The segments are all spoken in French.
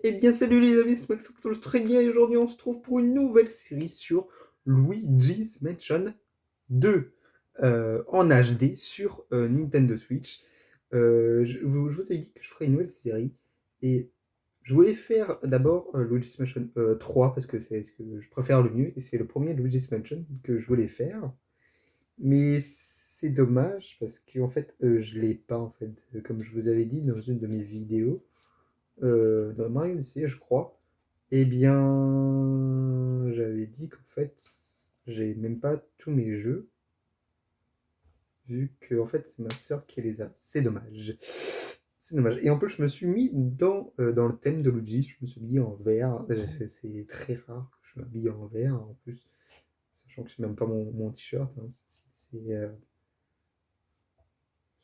Eh bien salut les amis, c'est Max très bien et aujourd'hui on se trouve pour une nouvelle série sur Luigi's Mansion 2 en HD sur Nintendo Switch. Je vous ai dit que je ferais une nouvelle série et je voulais faire d'abord Luigi's Mansion 3 parce que c'est ce que je préfère le mieux et c'est le premier Luigi's Mansion que je voulais faire. Mais c'est dommage parce qu'en fait je l'ai pas en fait, comme je vous avais dit dans une de mes vidéos dans Mario Odyssey, je crois, eh bien, j'avais dit qu'en fait, j'ai même pas tous mes jeux, vu que en fait, c'est ma sœur qui les a. C'est dommage. C'est dommage. Et en plus, je me suis mis dans le thème de Luigi, je me suis mis en vert. C'est très rare que je m'habille en vert, en plus, sachant que c'est même pas mon t-shirt, hein. C'est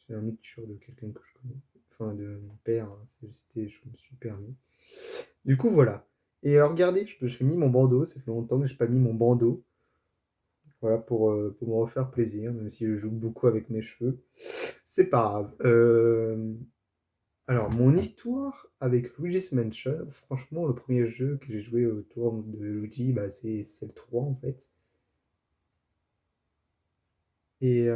c'est un autre t-shirt de quelqu'un que je connais. Enfin, de mon père, hein. Je me suis permis. Du coup, voilà. Et regardez, j'ai mis mon bandeau. Ça fait longtemps que j'ai pas mis mon bandeau. Voilà, pour me refaire plaisir, même si je joue beaucoup avec mes cheveux. C'est pas grave. Alors, mon histoire avec Luigi's Mansion, franchement, le premier jeu que j'ai joué autour de Luigi, bah, c'est le 3 en fait. Et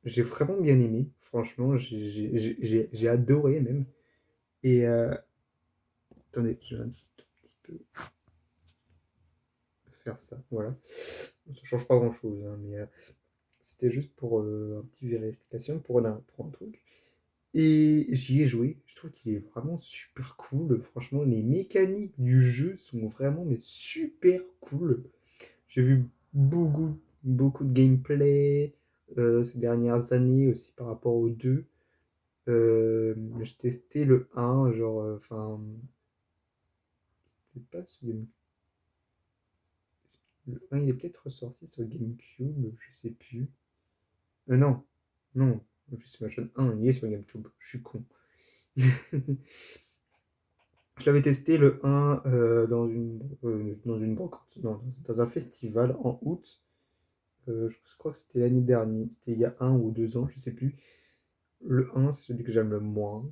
j'ai vraiment bien aimé. Franchement, j'ai adoré même. Et attendez, je vais un tout petit peu faire ça. Voilà. Ça change pas grand-chose, hein, mais c'était juste pour un petit vérification pour un truc. Et j'y ai joué. Je trouve qu'il est vraiment super cool. Franchement, les mécaniques du jeu sont vraiment mais super cool. J'ai vu beaucoup de gameplay ces dernières années aussi par rapport au 2. J'ai testé le 1, genre, enfin, c'était pas sur GameCube. Le 1, il est peut-être ressorti sur GameCube, je sais plus. Non, non, juste Mansion 1, il est sur GameCube. Je suis con. Je l'avais testé le 1 dans une brocante, non, dans un festival en août. Je crois que c'était l'année dernière, c'était il y a 1 ou 2 ans, je sais plus. Le 1, c'est celui que j'aime le moins.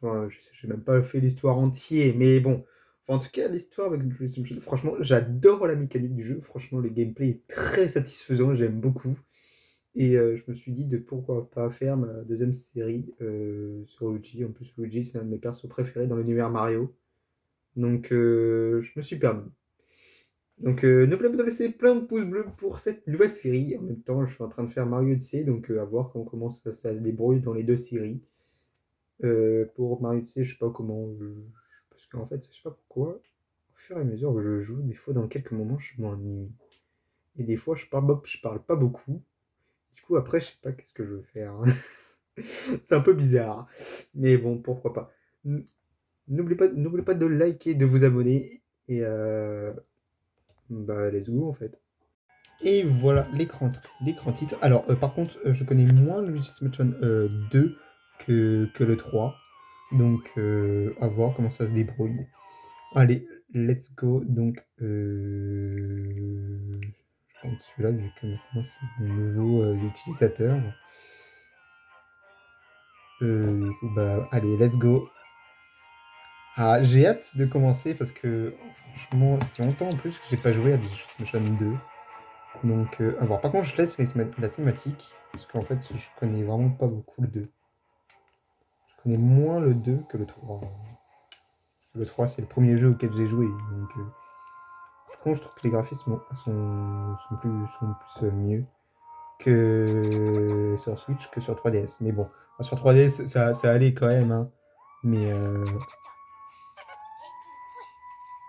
Enfin, j'ai même pas fait l'histoire entière, mais bon. Enfin, en tout cas, l'histoire avec Luigi's Mansion, franchement, j'adore la mécanique du jeu. Franchement, le gameplay est très satisfaisant, j'aime beaucoup. Et je me suis dit de pourquoi pas faire ma deuxième série sur Luigi. En plus, Luigi, c'est un de mes persos préférés dans l'univers Mario. Donc, je me suis permis. Donc, n'oubliez pas de laisser plein de pouces bleus pour cette nouvelle série. En même temps, je suis en train de faire Mario Odyssey, donc à voir comment ça se débrouille dans les deux séries. Pour Mario Odyssey, je sais pas comment. Parce qu'en fait, je sais pas pourquoi, au fur et à mesure que je joue, des fois, dans quelques moments, je m'ennuie. Et des fois, je parle pas beaucoup. Du coup, après, je sais pas qu'est-ce que je veux faire, hein. C'est un peu bizarre. Mais bon, pourquoi pas. N'oubliez pas de liker, de vous abonner. Et bah, let's go en fait. Et voilà l'écran titre. Alors, par contre, je connais moins Luigi's Mansion 2 que le 3. Donc, à voir comment ça se débrouille. Allez, let's go. Donc, je prends celui-là, vu que maintenant c'est mon nouveau utilisateur. Du coup, bah, allez, let's go. Ah, j'ai hâte de commencer parce que franchement, ça fait longtemps en plus que j'ai pas joué à Luigi's Mansion 2. Donc, à voir. Par contre, je laisse la cinématique parce qu'en fait, je connais vraiment pas beaucoup le 2. Je connais moins le 2 que le 3. Le 3, c'est le premier jeu auquel j'ai joué. Donc, par contre, je trouve que les graphismes sont plus mieux que sur Switch que sur 3DS. Mais bon, sur 3DS, ça allait quand même, hein. Mais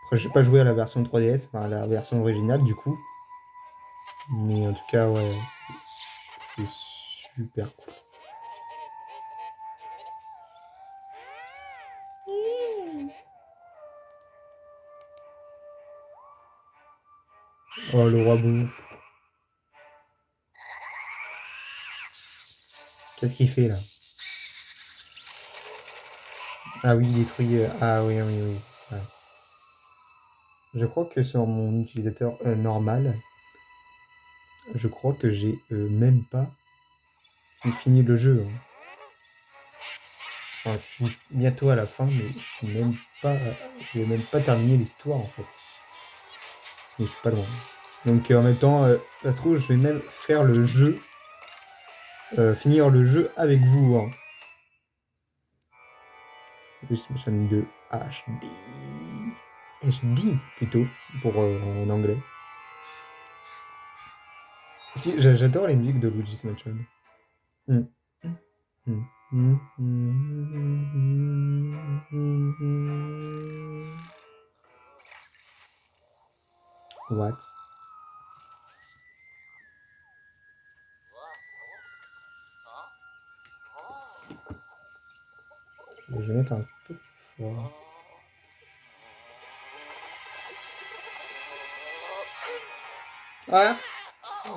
après, j'ai pas joué à la version 3DS, enfin à la version originale du coup. Mais en tout cas, ouais, c'est super cool. Oh, le roi bouffe. Qu'est-ce qu'il fait là? Ah oui, il détruit. Ah oui, oui, oui, c'est vrai. Je crois que sur mon utilisateur normal, je crois que j'ai même pas fini le jeu, hein. Enfin, je suis bientôt à la fin, mais je vais même pas terminer l'histoire en fait. Mais je suis pas loin. Donc en même temps, ça se trouve, je vais même faire le jeu, finir le jeu avec vous. Hein. Luigi's Mansion 2 HD. HD plutôt, pour en anglais. Si, j'adore les musiques de Luigi's Mansion. Mm. Mm. Mm. Mm. What? Je vais mettre un peu plus fort. Ah!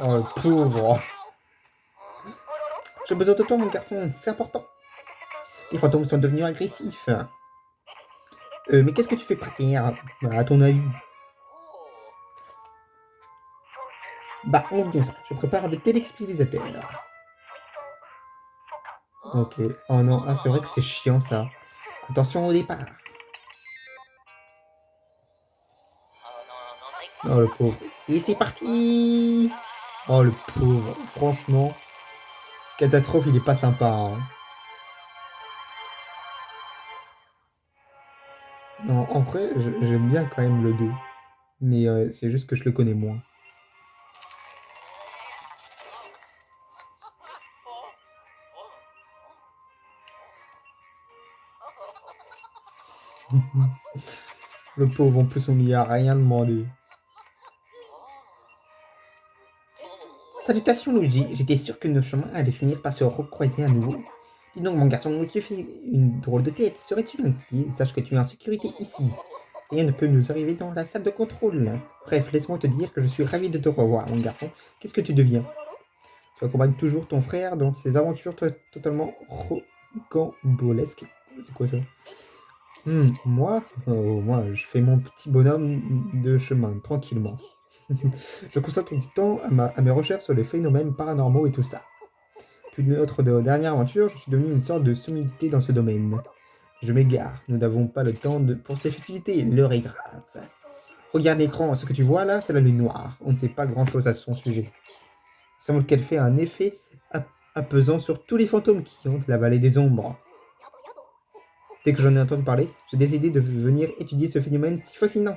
Oh, le pauvre! J'ai besoin de toi, mon garçon, c'est important. Les fantômes sont devenus agressifs. Mais qu'est-ce que tu fais par terre, à ton avis? Bah, on dit ça. Je prépare le téléexpulsateur. Ok. Oh non, ah, c'est vrai que c'est chiant ça. Attention au départ. Oh le pauvre. Et c'est parti! Oh le pauvre. Franchement, catastrophe, il est pas sympa. Hein. Non, en vrai, j'aime bien quand même le 2. Mais c'est juste que je le connais moins. Le pauvre, en plus, on lui a rien demandé. Salutations, Luigi. J'étais sûr que nos chemins allaient finir par se recroiser à nouveau. Dis donc, mon garçon, tu fais une drôle de tête. Serais-tu inquiet? Sache que tu es en sécurité ici. Rien ne peut nous arriver dans la salle de contrôle. Bref, laisse-moi te dire que je suis ravi de te revoir, mon garçon. Qu'est-ce que tu deviens? Tu accompagnes toujours ton frère dans ses aventures totalement rocambolesques. C'est quoi ça? Moi, moi, je fais mon petit bonhomme de chemin, tranquillement. Je consacre du temps à mes recherches sur les phénomènes paranormaux et tout ça. Puis notre dernière aventure, je suis devenu une sorte de sommité dans ce domaine. Je m'égare, nous n'avons pas le temps pour ces futilités, l'heure est grave. Regarde l'écran, ce que tu vois là, c'est la lune noire. On ne sait pas grand-chose à son sujet. Il semble qu'elle fait un effet apaisant sur tous les fantômes qui hantent la vallée des ombres. Dès que j'en ai entendu parler, j'ai décidé de venir étudier ce phénomène si fascinant.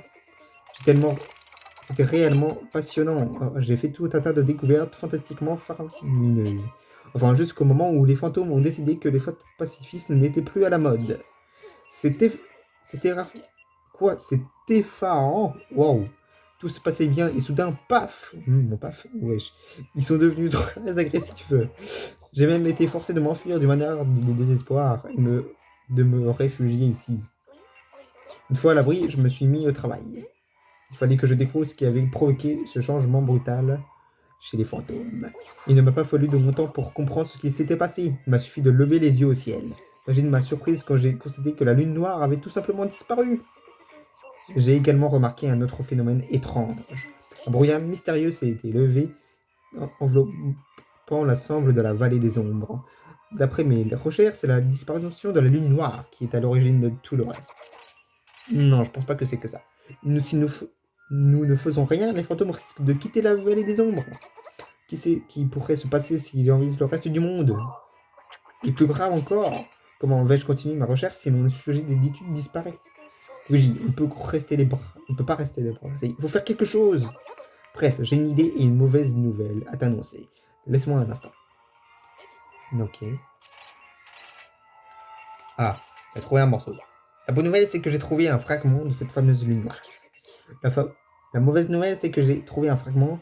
C'était réellement passionnant. J'ai fait tout un tas de découvertes fantastiquement faramineuses. Enfin, jusqu'au moment où les fantômes ont décidé que les fautes pacifistes n'étaient plus à la mode. C'était... C'était... Quoi? C'était effarant. Waouh. Tout se passait bien et soudain, paf! Paf, wesh. Ils sont devenus très agressifs. J'ai même été forcé de m'enfuir du manoir du désespoir et de me réfugier ici. Une fois à l'abri, je me suis mis au travail. Il fallait que je découvre ce qui avait provoqué ce changement brutal chez les fantômes. Il ne m'a pas fallu de mon temps pour comprendre ce qui s'était passé. Il m'a suffi de lever les yeux au ciel. Imagine ma surprise quand j'ai constaté que la lune noire avait tout simplement disparu. J'ai également remarqué un autre phénomène étrange. Un brouillard mystérieux s'est été levé, enveloppant l'ensemble de la vallée des ombres. D'après mes recherches, c'est la disparition de la lune noire qui est à l'origine de tout le reste. Non, je pense pas que c'est que ça. Si nous ne faisons rien, les fantômes risquent de quitter la vallée des ombres. Qui sait qui pourrait se passer s'ils envahissent le reste du monde? Et plus grave encore, comment vais-je continuer ma recherche si mon sujet d'étude disparaît? Oui, on peut pas rester les bras. Il faut faire quelque chose. Bref, j'ai une idée et une mauvaise nouvelle à t'annoncer. Laisse-moi un instant. Ok. Ah, j'ai trouvé un morceau. La bonne nouvelle, c'est que j'ai trouvé un fragment de cette fameuse lune noire. La mauvaise nouvelle, c'est que j'ai trouvé un fragment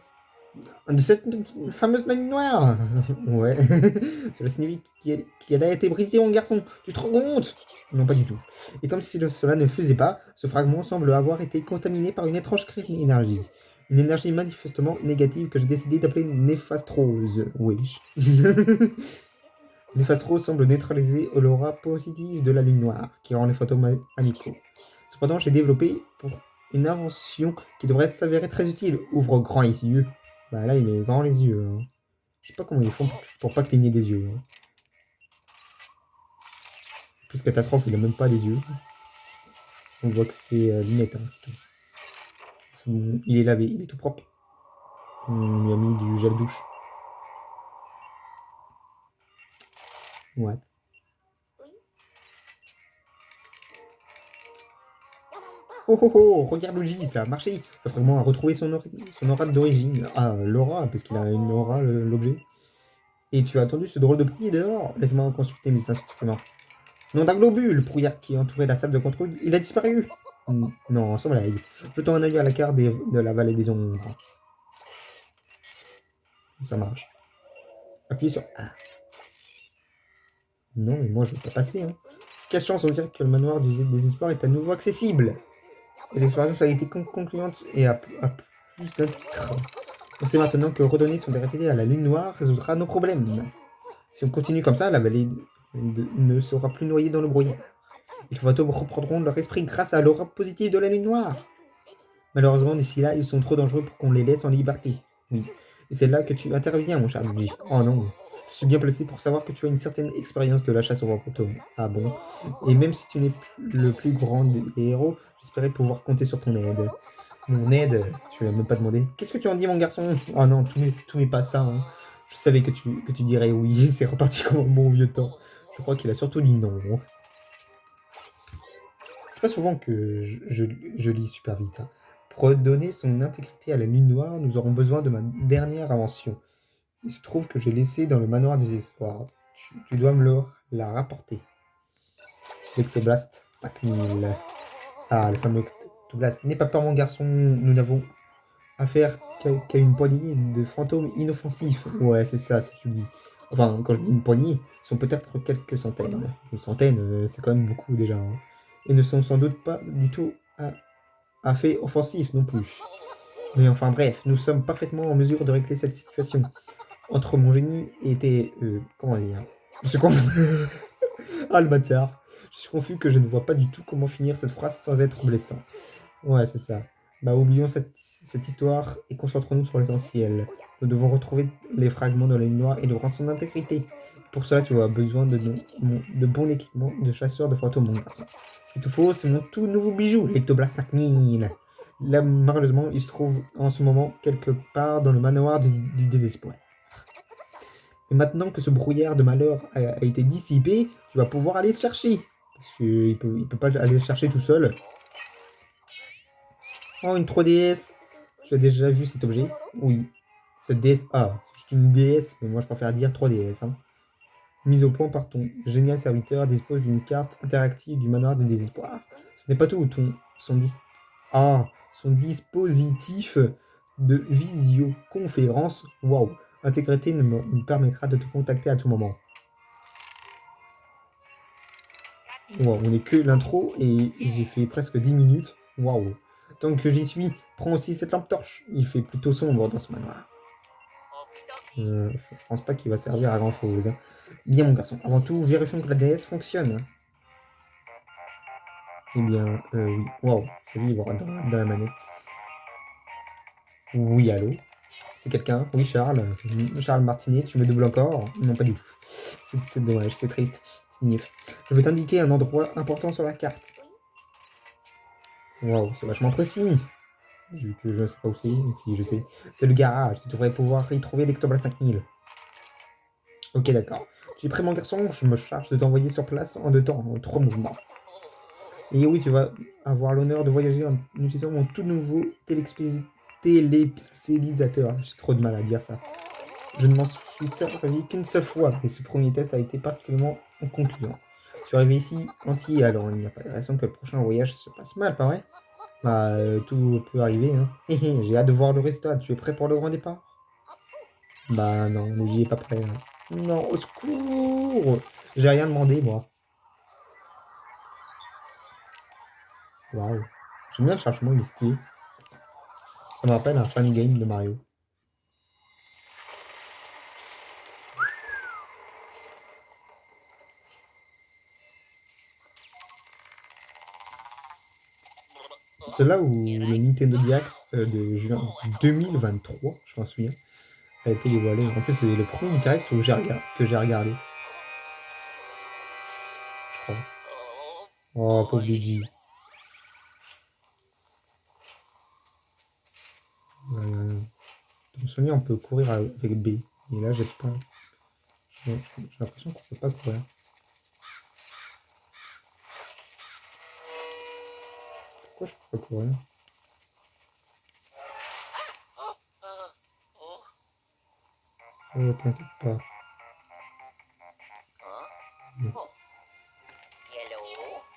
de cette fameuse lune noire. Ouais. Cela signifie qu'elle a été brisée, mon garçon. Tu te rends compte? Non, pas du tout. Et comme si cela ne faisait pas, ce fragment semble avoir été contaminé par une étrange énergie. Une énergie manifestement négative que j'ai décidé d'appeler néfastrose. Wesh. Néfastrose semble neutraliser l'aura positive de la lune noire, qui rend les fantômes amicaux. Cependant, j'ai développé pour une invention qui devrait s'avérer très utile. Ouvre grand les yeux. Bah là, il est grand les yeux. Hein. Je sais pas comment ils font pour pas cligner des yeux. Hein. Plus catastrophe, il a même pas les yeux. On voit que c'est Linette, hein, c'est tout. Bon, il est lavé, il est tout propre. On lui a mis du gel douche. Ouais. Oh oh oh, regarde Luigi, ça a marché. Le fragment a retrouvé son aura d'origine. Ah, l'aura, parce qu'il a une aura, l'objet. Et tu as entendu ce drôle de bruit dehors? Laisse-moi consulter mes instruments. Nom d'un globule, le brouillard qui entourait la salle de contrôle, il a disparu. Non, sans blague. Jetons un œil à la carte de la vallée des ombres. Ça marche. Appuyez sur A. Non, mais moi je veux pas passer. Hein. Quelle chance, on dirait que le manoir du désespoir est à nouveau accessible. Et l'expérience a été concluante et a plus d'un titre. On sait maintenant que redonner son identité à la lune noire résoudra nos problèmes. Si on continue comme ça, la vallée ne sera plus noyée dans le brouillard. Les fantômes reprendront leur esprit grâce à l'aura positive de la lune noire. Malheureusement, d'ici là, ils sont trop dangereux pour qu'on les laisse en liberté. Oui. Et c'est là que tu interviens, mon cher Luigi. Oh non. Je suis bien placé pour savoir que tu as une certaine expérience de la chasse aux fantômes. Ah bon? Et même si tu n'es le plus grand des héros, j'espérais pouvoir compter sur ton aide. Mon aide? Tu l'as même pas demandé. Qu'est-ce que tu en dis, mon garçon? Oh non, tout n'est pas ça. Hein. Je savais que tu dirais oui. C'est reparti comme un bon vieux temps. Je crois qu'il a surtout dit non. C'est pas souvent que je lis super vite. Hein. Pour redonner son intégrité à la lune noire, nous aurons besoin de ma dernière invention. Il se trouve que j'ai laissé dans le manoir du désespoir. Tu dois me la rapporter. L'Ectoblast 5000. Ah, le fameux Ectoblast. N'aie pas peur, mon garçon, nous n'avons affaire qu'à une poignée de fantômes inoffensifs. Ouais, c'est ça, si tu le dis. Enfin, quand je dis une poignée, ce sont peut-être quelques centaines. Une centaine, c'est quand même beaucoup déjà. Hein. Et ne sont sans doute pas du tout à fait offensifs non plus. Mais enfin bref, nous sommes parfaitement en mesure de régler cette situation. Entre mon génie et tes... comment dire? Je suis confus. Ah le bâtard. Je suis confus que je ne vois pas du tout comment finir cette phrase sans être blessant. Ouais, c'est ça. Bah oublions cette histoire et concentrons-nous sur l'essentiel. Nous devons retrouver les fragments de la lune noire et de rendre son intégrité. Pour cela, tu auras besoin de bon équipement de chasseur de fantômes, mon garçon. Ce qu'il te faut, c'est mon tout nouveau bijou, l'Ectoblast 5000. Là, malheureusement, il se trouve en ce moment quelque part dans le manoir du désespoir. Et maintenant que ce brouillard de malheur a été dissipé, tu vas pouvoir aller le chercher. Parce qu'il peut pas aller le chercher tout seul. Oh, une 3DS. Tu as déjà vu cet objet? Oui. Cette DS... Ah, c'est juste une DS, mais moi je préfère dire 3DS. Hein. Mise au point par ton génial serviteur, dispose d'une carte interactive du manoir du désespoir. Ce n'est pas tout, son dispositif de visioconférence, waouh, intégrité me permettra de te contacter à tout moment. Wow, on n'est que l'intro et j'ai fait presque 10 minutes. Waouh. Tant que j'y suis, prends aussi cette lampe torche. Il fait plutôt sombre dans ce manoir. Je pense pas qu'il va servir à grand chose. Hein. Bien mon garçon, avant tout, vérifions que la DS fonctionne. Eh bien, oui. Waouh, je vais y voir dans la manette. Oui, allô? C'est quelqu'un? Oui, Charles. Charles Martinet, tu me doubles encore? Non, pas du tout. C'est dommage, c'est triste. Sniff. Je vais t'indiquer un endroit important sur la carte. Waouh, c'est vachement précis. Vu que je ne sais pas où c'est, si je sais. C'est le garage, tu devrais pouvoir y trouver l'Ectoblast 5000. Ok, d'accord. Tu es prêt, mon garçon? Je me charge de t'envoyer sur place en 2 temps, en 3 mouvements. Et oui, tu vas avoir l'honneur de voyager en utilisant mon tout nouveau télépixelisateur. J'ai trop de mal à dire ça. Je ne m'en suis servi qu'une seule fois, et ce premier test a été particulièrement concluant. Je suis arrivé ici entier, alors il n'y a pas de raison que le prochain voyage se passe mal, pas vrai? Bah, tout peut arriver, hein. J'ai hâte de voir le résultat. Tu es prêt pour le grand départ? Bah non, j'y est pas prêt. Hein. Non, au secours! J'ai rien demandé, moi. Waouh. J'aime bien le chargement, il est stylé. Ça me rappelle un fan game de Mario. C'est là où le Nintendo Direct de juin 2023, je m'en souviens, a été dévoilé. En plus, c'est le premier direct que j'ai regardé, je crois. Oh, pauvre Luigi. Dans Sony, on peut courir avec B. Et là, j'ai pas. J'ai l'impression qu'on peut pas courir. Pourquoi je peux pas courir? Oh, t'inquiète pas.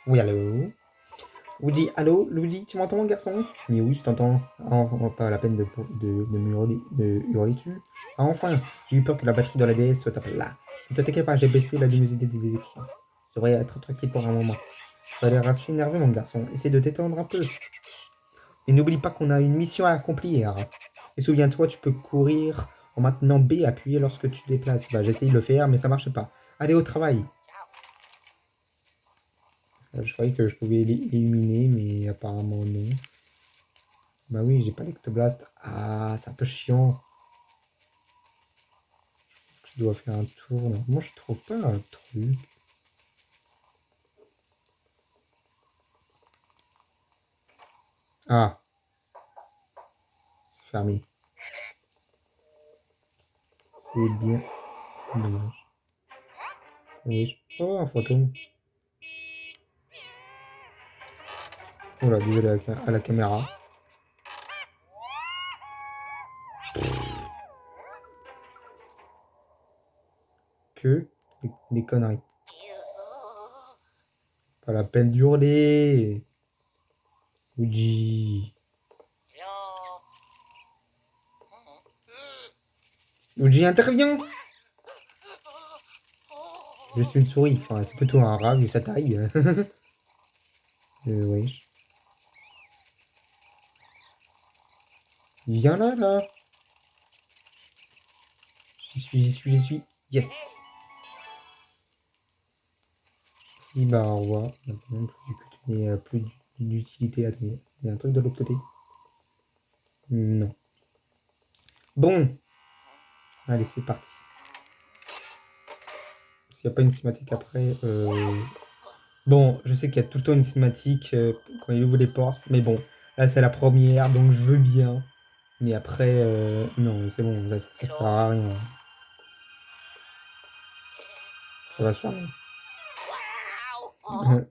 Oui, allô? Luigi, allô? Luigi, tu m'entends, mon garçon? Mais oui, je t'entends. Ah, pas la peine de hurler dessus. Ah, enfin, j'ai eu peur que la batterie de la DS soit à plat. Ne t'inquiète pas, j'ai baissé la luminosité des écrans. Je devrais être tranquille pour un moment. Tu as l'air assez énervé, mon garçon. Essaie de t'étendre un peu. Et n'oublie pas qu'on a une mission à accomplir. Et souviens-toi, tu peux courir en maintenant B appuyé lorsque tu te déplaces. Bah, j'ai essayé de le faire, mais ça marche pas. Allez au travail. Je croyais que je pouvais l'éliminer, mais apparemment non. Bah oui, j'ai pas l'ectoblast. Ah, c'est un peu chiant. Je dois faire un tour. Là. Moi, je trouve pas un truc. Ah, c'est fermé. C'est bien dommage. Oui. Oh, un fantôme. Oh là, désolé à la caméra. Que des conneries. Pas la peine d'hurler. Uji. Uji intervient. Je suis une souris. Enfin, c'est plutôt un rat vu sa taille. Wesh. Viens là, là. J'y suis. Yes. Si, bah, au revoir. Maintenant, vu que tu n'es plus d'utilité à donner. Il y a un truc de l'autre côté? Non. Bon. Allez, c'est parti. S'il n'y a pas une cinématique après. Bon, je sais qu'il y a tout le temps une cinématique quand il ouvre les portes. Mais bon, là, c'est la première, donc je veux bien. Mais après, non, c'est bon. Là, ça sert à rien. Ça va se fermer.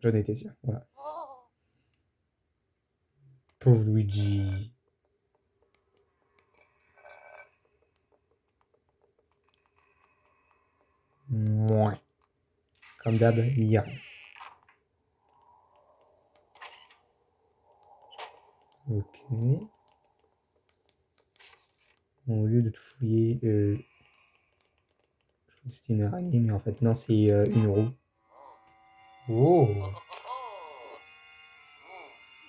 J'en étais sûr. Voilà. Pauvre Luigi. Mouais. Comme d'hab, il y a rien. Ok. Au lieu de tout fouiller, je crois que c'était une araignée, mais en fait, non, c'est une roue. Oh!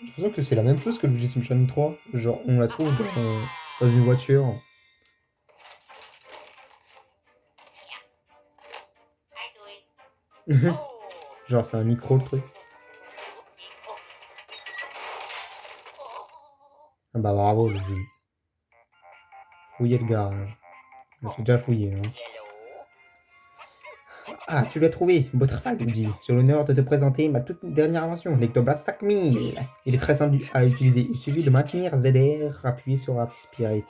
J'ai l'impression que c'est la même chose que le Luigi's Mansion 3. Genre, on la trouve dans une voiture. Genre, c'est un micro, le truc. Ah bah bravo, Luigi. Fouiller le garage. J'ai déjà fouillé, hein. Ah, tu l'as trouvé. Beau travail, Luigi. J'ai l'honneur de te présenter ma toute dernière invention, l'Ectoblast 5000. Il est très simple à utiliser. Il suffit de maintenir ZR appuyé sur aspirer.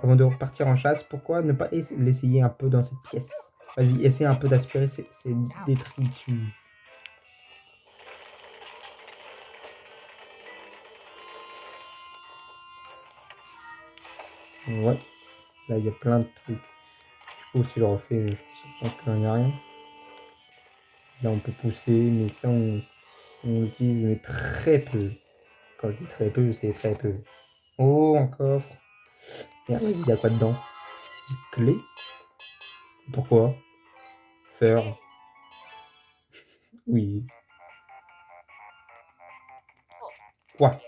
Avant de repartir en chasse, pourquoi ne pas l'essayer un peu dans cette pièce? Vas-y, essaie un peu d'aspirer ces détritus. Ouais, là il y a plein de trucs. Du coup, si je le refais, je pense qu'il n'y a rien. Là, on peut pousser, mais ça, on l'utilise mais très peu. Quand je dis très peu, c'est très peu. Oh, un coffre. Merde, il y a quoi dedans? Une clé? Pourquoi? Faire? Oui. Quoi?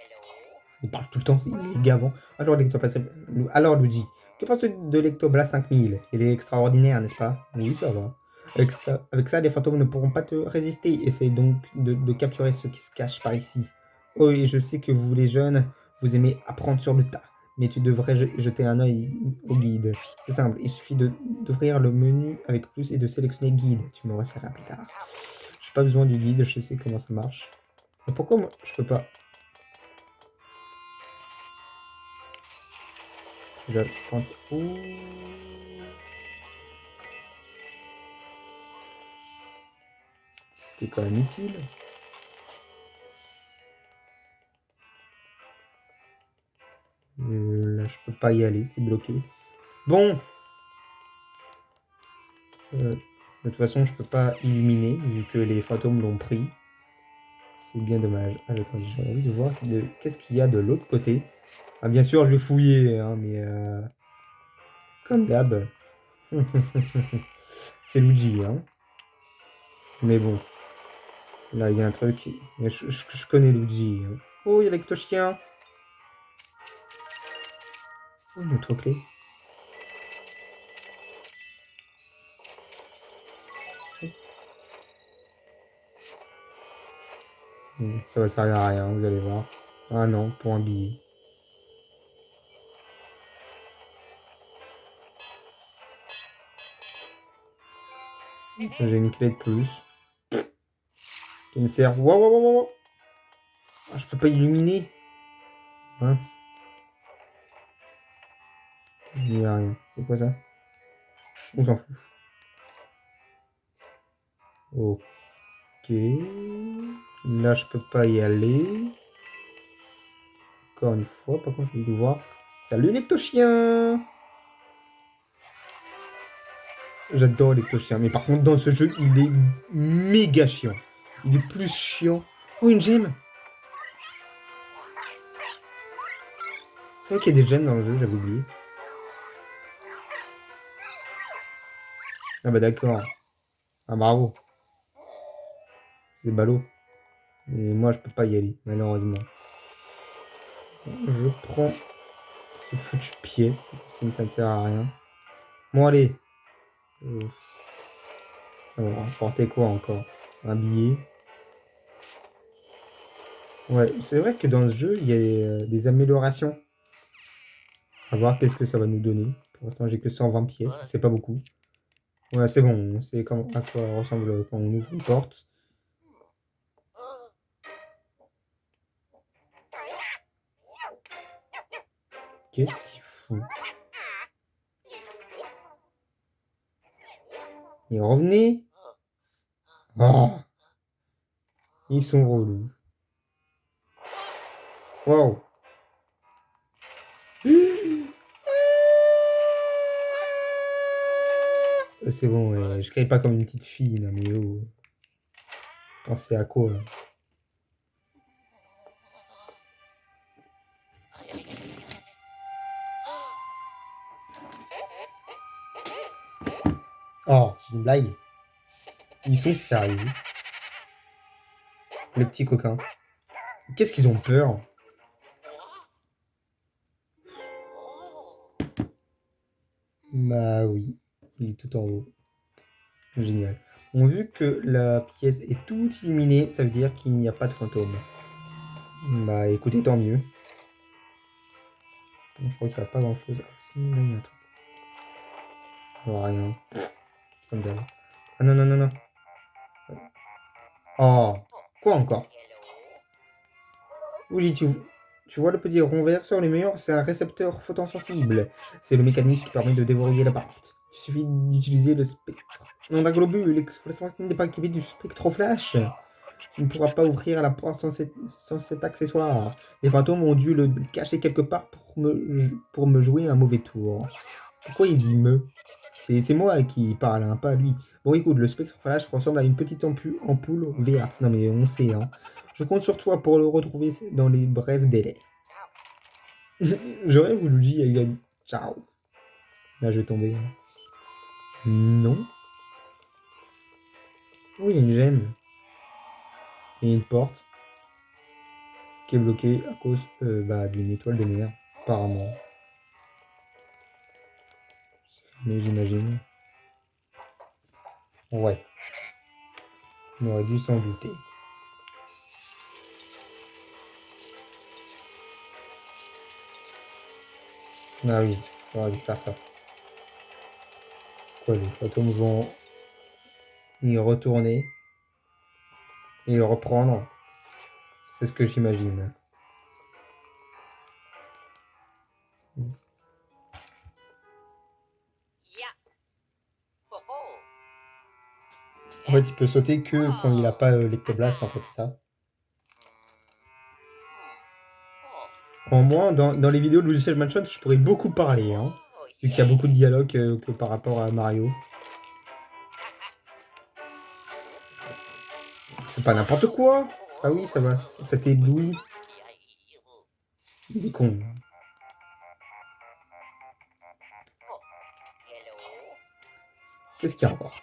Il parle tout le temps, il est gavant. Alors, Luigi, que penses-tu de l'Ectoblas 5000? Il est extraordinaire, n'est-ce pas? Oui, ça va. Avec ça, les fantômes ne pourront pas te résister. Essaye donc de capturer ceux qui se cachent par ici. Oh, et je sais que vous, les jeunes, vous aimez apprendre sur le tas. Mais tu devrais jeter un œil au guide. C'est simple, il suffit d'ouvrir le menu avec plus et de sélectionner guide. Tu me resserras plus tard. J'ai pas besoin du guide, je sais comment ça marche. Mais pourquoi moi, je peux pas? Je pense... Ouh. C'était quand même utile. Là, je peux pas y aller, c'est bloqué. Bon. De toute façon, je peux pas illuminer, vu que les fantômes l'ont pris. C'est bien dommage. Ah, attendez, j'ai envie de voir qu'est-ce qu'il y a de l'autre côté. Ah, bien sûr, je vais fouiller, hein, mais... comme d'hab. C'est Luigi, hein. Mais bon. Là, il y a un truc. Je connais Luigi. Hein. Oh, il y a l'ectochien. Oh, une autre clé. Ça va servir à rien, vous allez voir. Ah non, pour un billet. J'ai une clé de plus. Qui me sert. Wow, wow, wow, wow. Ah, je peux pas illuminer. Mince. Il n'y a rien. C'est quoi ça? On s'en fout. Ok. Là, je peux pas y aller. Encore une fois, par contre, je vais devoir. Salut l'ectochien! J'adore l'ectochien. Mais par contre, dans ce jeu, il est méga chiant. Il est plus chiant. Oh, une gemme! C'est vrai qu'il y a des gemmes dans le jeu, j'avais oublié. Ah bah d'accord. Ah bravo. C'est ballot. Mais moi, je peux pas y aller, malheureusement. Je prends ce foutu pièce, ça ne sert à rien. Bon, allez. Ça va rapporter quoi encore? Un billet. Ouais, c'est vrai que dans ce jeu, il y a des améliorations. À voir qu'est-ce que ça va nous donner. Pour l'instant, j'ai que 120 pièces, c'est pas beaucoup. Ouais, c'est bon, c'est à quoi ressemble quand on ouvre une porte. Qu'est-ce qu'il fout? Et revenez. Ah, ils sont relous. Waouh. C'est bon, ouais, je crie pas comme une petite fille, non mais oh. Pensez à quoi? Oh, c'est une blague. Ils sont sérieux. Les petits coquins. Qu'est-ce qu'ils ont peur? Bah oui, il est tout en haut. Génial. On vu que la pièce est toute illuminée, ça veut dire qu'il n'y a pas de fantôme. Bah écoutez, tant mieux. Bon, je crois qu'il n'y a pas grand chose. Ah, si, là, il y a un truc. Oh, rien. Comme d'hab. Ah non, non, non, non. Oh, quoi encore? Oui, tu vois le petit rond vert sur les murs, c'est un récepteur photosensible. C'est le mécanisme qui permet de déverrouiller la porte. Il suffit d'utiliser le spectre. Non, d'un globule, l'expression n'est pas équipé du spectroflash. Tu ne pourras pas ouvrir la porte sans cet accessoire. Les fantômes ont dû le cacher quelque part pour me jouer un mauvais tour. Pourquoi il dit me? C'est moi qui parle, hein, pas lui. Bon, écoute, le spectre flash ressemble à une petite ampoule verte. Non, mais on sait, hein. Je compte sur toi pour le retrouver dans les brefs délais. J'aurais voulu dire, il a dit ciao. Là, je vais tomber. Non. Oh, il y a une gemme. Et une porte qui est bloquée à cause d'une étoile de mer, apparemment. Mais j'imagine. Ouais. On aurait dû s'en douter. Ah oui, on aurait dû faire ça. Quoi, les fantômes vont y retourner et le reprendre. C'est ce que j'imagine. En fait, il peut sauter que quand il n'a pas l'Ectoblast, en fait, c'est ça. En moins, dans les vidéos de Luigi's Mansion, je pourrais beaucoup parler, hein, vu qu'il y a beaucoup de dialogues que par rapport à Mario. C'est pas n'importe quoi. Ah oui, ça va, ça t'éblouit. Il est con. Qu'est-ce qu'il y a encore?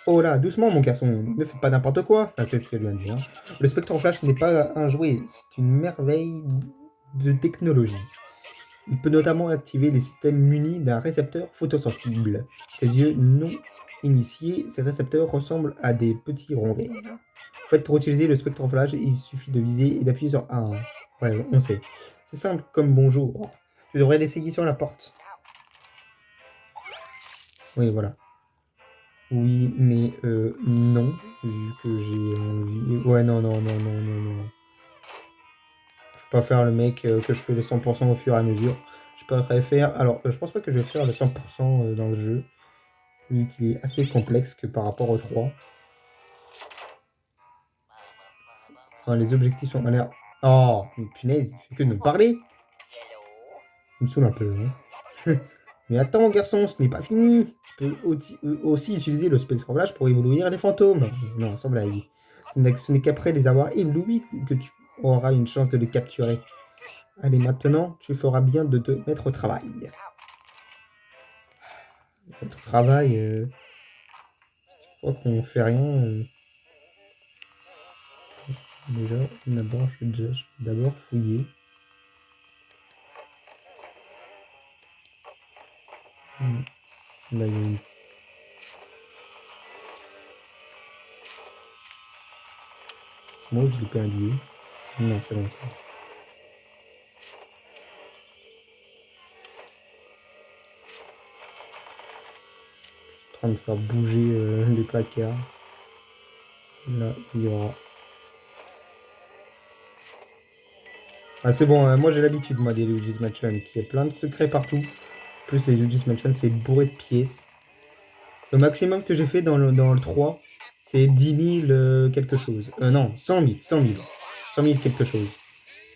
Oh là, doucement mon garçon, ne fais pas n'importe quoi. Enfin, c'est ce que je viens de dire. Le Spectrum Flash n'est pas un jouet, c'est une merveille de technologie. Il peut notamment activer les systèmes munis d'un récepteur photosensible. Tes yeux non initiés, ces récepteurs ressemblent à des petits ronds verts. En fait, pour utiliser le Spectrum Flash, il suffit de viser et d'appuyer sur A1. Ouais, on sait. C'est simple comme bonjour. Je devrais l'essayer sur la porte. Oui, voilà. Oui, mais non, vu que j'ai envie. Ouais, non, non, non, non, non, non. Je vais pas faire le mec que je fais le 100% au fur et à mesure. Je préfère faire. Alors, je pense pas que je vais faire le 100% dans le jeu, vu qu'il est assez complexe que par rapport au 3. Enfin, les objectifs sont à l'air. Oh, mais punaise, il fait que de me parler. Il me saoule un peu, hein. Mais attends, garçon, ce n'est pas fini. Tu peux aussi utiliser le Spectrum Flash pour éblouir les fantômes. Non, sans blague. Ce n'est qu'après les avoir éblouis que tu auras une chance de les capturer. Allez, maintenant, tu feras bien de te mettre au travail. Mettre au travail, si tu crois qu'on fait rien, déjà, d'abord, je vais d'abord fouiller. Là, il y a une... Moi, je l'ai pas un billet. Non, c'est bon. En train de faire bouger les placards. Là, il y aura... Ah, c'est bon, moi j'ai l'habitude, moi, des Luigi's Mansion, qui a plein de secrets partout. En plus, les Luigi's Mansion, c'est bourré de pièces. Le maximum que j'ai fait dans le 3, c'est 10 000 quelque chose. Non, 100 000, 100 000. 100 000 quelque chose.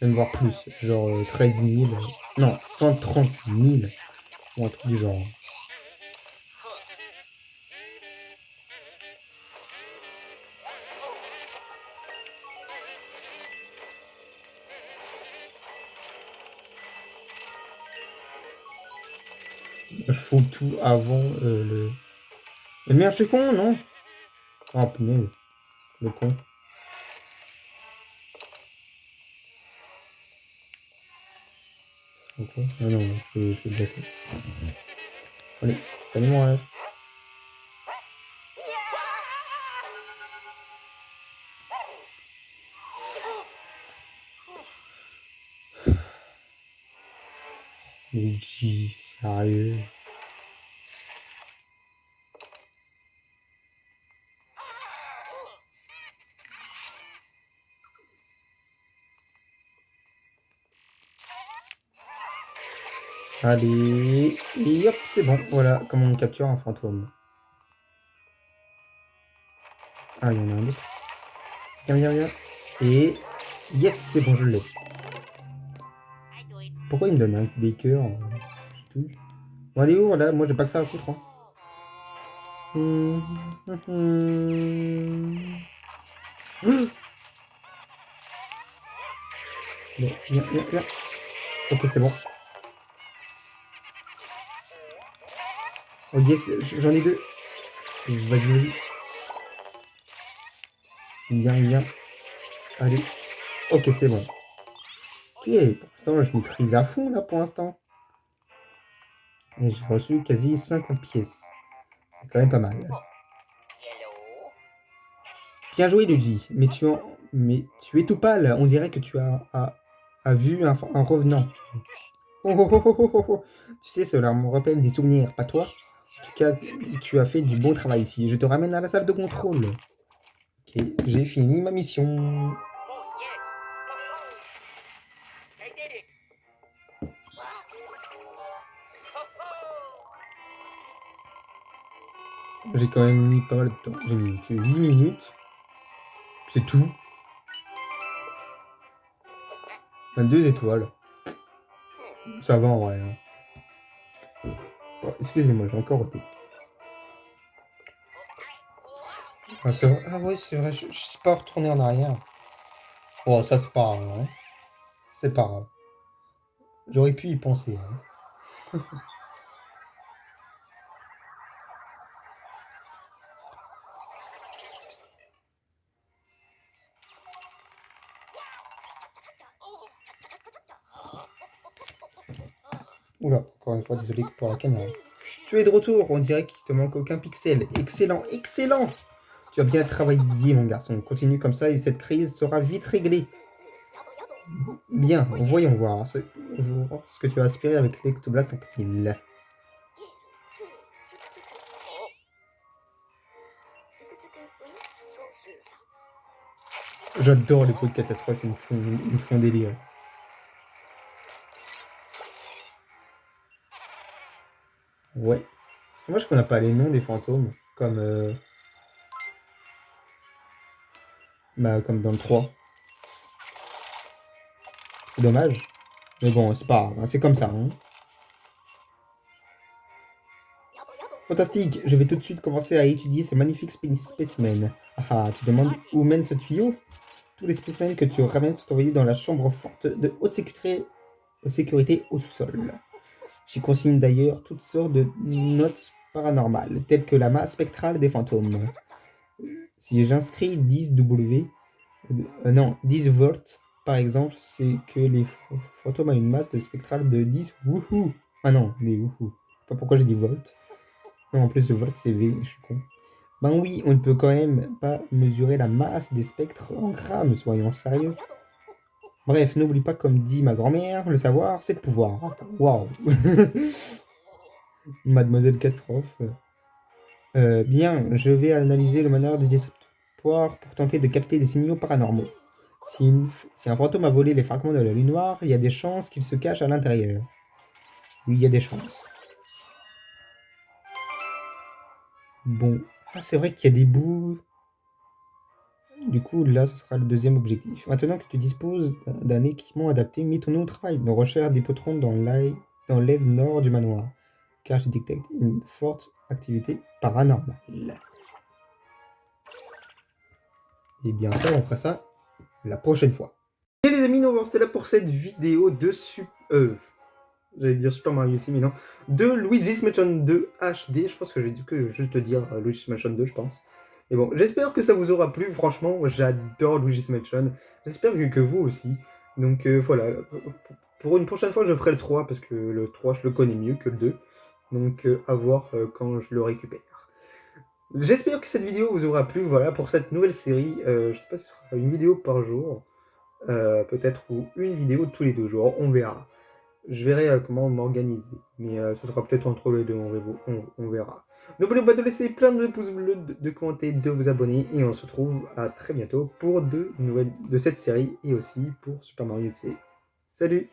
Même voir plus, genre 13 000. Non, 130 000. Ou un truc du genre. Il faut tout avant le... Mais merde, je suis con, non? Oh, punaise. Le con. Ok. Ah non, je suis bête. Allez, salut mon rêve. Luigi, sérieux. Allez, et hop, c'est bon. Voilà comment on capture un fantôme. Ah, il y en a un autre. Viens, viens, viens. Et yes, c'est bon, je l'ai. Pourquoi il me donne des cœurs je touche. Bon, allez, ouvre là, moi j'ai pas que ça à foutre. Hein. Bon, viens, viens, viens. Ok, c'est bon. Oh yes, j'en ai deux. Vas-y, vas-y. Viens, viens. Allez. Ok, c'est bon. Ok, pour l'instant, je maîtrise à fond là pour l'instant. Et j'ai reçu quasi 50 pièces. C'est quand même pas mal. Bien joué, Luigi. Mais tu es tout pâle. On dirait que tu as vu un revenant. Oh, oh, oh, oh, oh, oh, oh. Tu sais, cela me rappelle des souvenirs, pas toi? En tout cas, tu as fait du bon travail ici. Je te ramène à la salle de contrôle. Ok, j'ai fini ma mission. J'ai quand même mis pas mal de temps. J'ai mis que 8 minutes. C'est tout. 22 étoiles. Ça va en vrai. Hein. Oh, excusez-moi, j'ai encore roté. Ah, c'est vrai. Ah oui, c'est vrai, je suis pas retourné en arrière. Bon, ça c'est pas grave. Hein. C'est pas grave. J'aurais pu y penser. Hein. Oula, encore une fois, désolé pour la caméra. Tu es de retour, on dirait qu'il te manque aucun pixel. Excellent, excellent! Tu as bien travaillé, mon garçon. Continue comme ça et cette crise sera vite réglée. Bien, voyons voir ce que tu as aspiré avec l'Ectobla 5000. J'adore les pots de catastrophe, ils me font délire. Ouais. Dommage qu'on n'a pas les noms des fantômes, comme comme dans le 3. C'est dommage. Mais bon, c'est pas grave, hein, c'est comme ça. Hein. Fantastique, je vais tout de suite commencer à étudier ces magnifiques spécimens. Ah, tu demandes où mène ce tuyau? Tous les spécimens que tu ramènes sont envoyés dans la chambre forte de haute sécurité au sous-sol. J'y consigne d'ailleurs toutes sortes de notes paranormales, telles que la masse spectrale des fantômes. Si j'inscris 10W, non, 10 volts, par exemple, c'est que les fantômes ont une masse de spectrale de 10 wouhou. Ah non, des wouhou. Je sais pas pourquoi j'ai dit volt. Non, en plus, le volt, c'est V, je suis con. Ben oui, on ne peut quand même pas mesurer la masse des spectres en grammes, soyons sérieux. Bref, n'oublie pas, comme dit ma grand-mère, le savoir, c'est le pouvoir. Waouh. Mademoiselle Castrophe. Bien, je vais analyser le manoir des déceptoires pour tenter de capter des signaux paranormaux. Si un fantôme a volé les fragments de la lune noire, il y a des chances qu'il se cache à l'intérieur. Oui, il y a des chances. Bon, c'est vrai qu'il y a des bouts. Du coup, là, ce sera le deuxième objectif. Maintenant que tu disposes d'un équipement adapté, mettons-nous au travail. Nos recherches débuteront dans l'aile nord du manoir, car je détecte une forte activité paranormale. Et bien ça, on fera ça la prochaine fois. Et les amis, nous allons rester là pour cette vidéo de j'allais dire Super Mario ici, mais non. De Luigi's Mansion 2 HD. Je pense que je vais juste dire Luigi's Mansion 2, je pense. Mais bon, j'espère que ça vous aura plu. Franchement, j'adore Luigi's Mansion. J'espère que vous aussi. Donc voilà. Pour une prochaine fois, je ferai le 3 parce que le 3, je le connais mieux que le 2. Donc à voir quand je le récupère. J'espère que cette vidéo vous aura plu. Voilà pour cette nouvelle série. Je sais pas si ce sera une vidéo par jour. Peut-être ou une vidéo tous les 2 jours. On verra. Je verrai comment m'organiser. Mais ce sera peut-être entre les deux, on verra. N'oubliez pas de laisser plein de pouces bleus, de commenter, de vous abonner. Et on se retrouve à très bientôt pour de nouvelles de cette série et aussi pour Super Mario Odyssey. Salut!